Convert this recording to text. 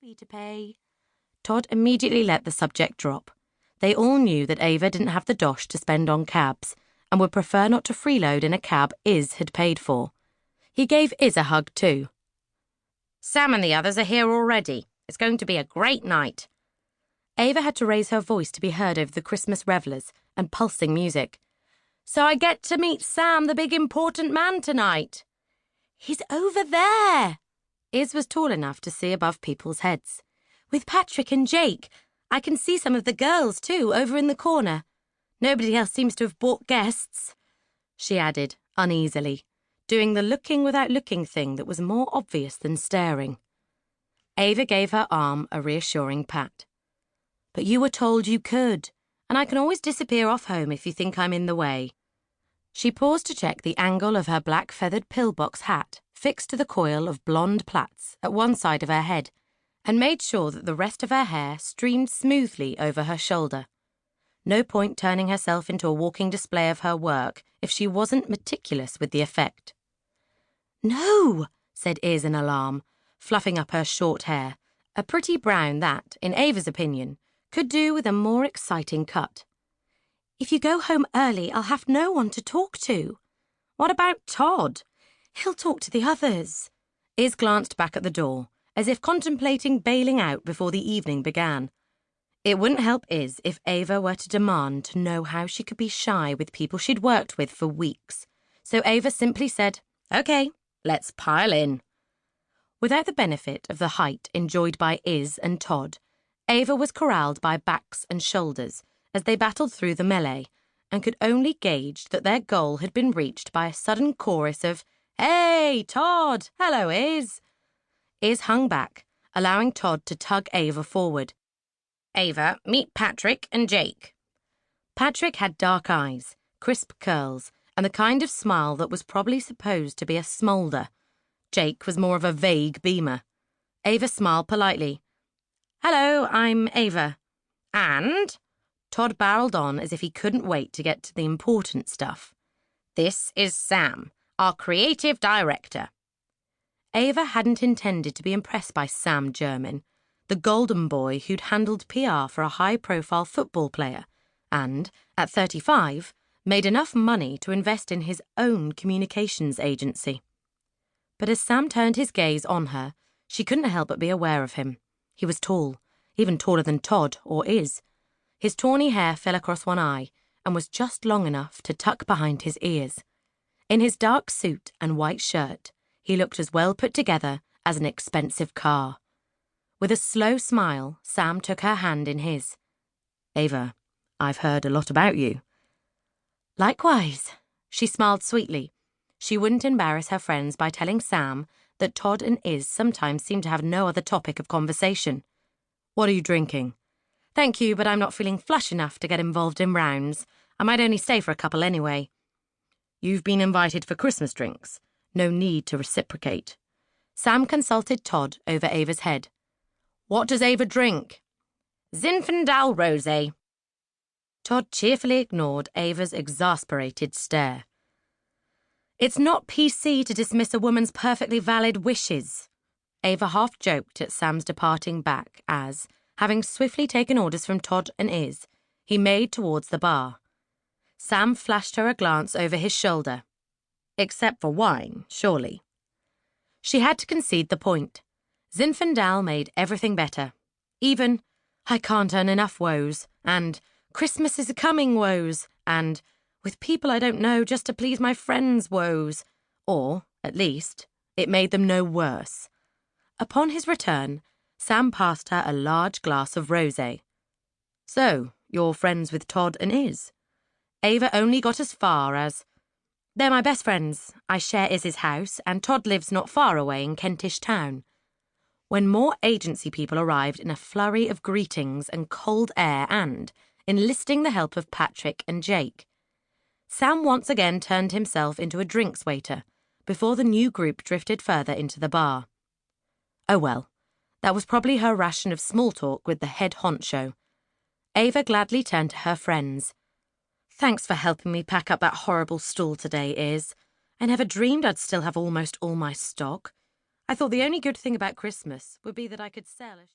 fee to pay. Todd immediately let the subject drop. They all knew that Ava didn't have the dosh to spend on cabs and would prefer not to freeload in a cab Iz had paid for. He gave Iz a hug too. Sam and the others are here already. It's going to be a great night. Ava had to raise her voice to be heard over the Christmas revellers and pulsing music. So I get to meet Sam, the big important man, tonight. He's over there. Iz was tall enough to see above people's heads. With Patrick and Jake. I can see some of the girls, too, over in the corner. Nobody else seems to have brought guests, she added, uneasily, doing the looking without looking thing that was more obvious than staring. Ava gave her arm a reassuring pat. But you were told you could, and I can always disappear off home if you think I'm in the way. She paused to check the angle of her black feathered pillbox hat fixed to the coil of blonde plaits at one side of her head, and made sure that the rest of her hair streamed smoothly over her shoulder. No point turning herself into a walking display of her work if she wasn't meticulous with the effect. No, said Iz in alarm, fluffing up her short hair, a pretty brown that, in Ava's opinion, could do with a more exciting cut. If you go home early, I'll have no one to talk to. What about Todd? He'll talk to the others. Iz glanced back at the door, as if contemplating bailing out before the evening began. It wouldn't help Iz if Ava were to demand to know how she could be shy with people she'd worked with for weeks, so Ava simply said, "Okay, let's pile in." Without the benefit of the height enjoyed by Iz and Todd, Ava was corralled by backs and shoulders as they battled through the melee, and could only gauge that their goal had been reached by a sudden chorus of, "Hey, Todd! Hello, Iz!" Iz hung back, allowing Todd to tug Ava forward. Ava, meet Patrick and Jake. Patrick had dark eyes, crisp curls, and the kind of smile that was probably supposed to be a smoulder. Jake was more of a vague beamer. Ava smiled politely. "Hello, I'm Ava." "And?" Todd barreled on as if he couldn't wait to get to the important stuff. "This is Sam, our creative director." Ava hadn't intended to be impressed by Sam Jermyn, the golden boy who'd handled PR for a high-profile football player and, at 35, made enough money to invest in his own communications agency. But as Sam turned his gaze on her, she couldn't help but be aware of him. He was tall, even taller than Todd or Iz. His tawny hair fell across one eye and was just long enough to tuck behind his ears. In his dark suit and white shirt, he looked as well put together as an expensive car. With a slow smile, Sam took her hand in his. "Ava, I've heard a lot about you." "Likewise." She smiled sweetly. She wouldn't embarrass her friends by telling Sam that Todd and Iz sometimes seemed to have no other topic of conversation. "What are you drinking?" "Thank you, but I'm not feeling flush enough to get involved in rounds. I might only stay for a couple anyway." "You've been invited for Christmas drinks. No need to reciprocate." Sam consulted Todd over Ava's head. "What does Ava drink?" "Zinfandel rosé." Todd cheerfully ignored Ava's exasperated stare. "It's not PC to dismiss a woman's perfectly valid wishes." Ava half joked at Sam's departing back as, having swiftly taken orders from Todd and Iz, he made towards the bar. Sam flashed her a glance over his shoulder. "Except for wine, surely." She had to concede the point. Zinfandel made everything better. Even, "I can't earn enough woes," and "Christmas is coming woes," and "with people I don't know just to please my friends woes," or, at least, it made them no worse. Upon his return, Sam passed her a large glass of rosé. "So, you're friends with Todd and Iz?" Ava only got as far as, "They're my best friends. I share Iz's house, and Todd lives not far away in Kentish Town." When more agency people arrived in a flurry of greetings and cold air and, enlisting the help of Patrick and Jake, Sam once again turned himself into a drinks waiter before the new group drifted further into the bar. Oh well, that was probably her ration of small talk with the head honcho. Ava gladly turned to her friends. "Thanks for helping me pack up that horrible stall today, Iz. I never dreamed I'd still have almost all my stock. I thought the only good thing about Christmas would be that I could sell a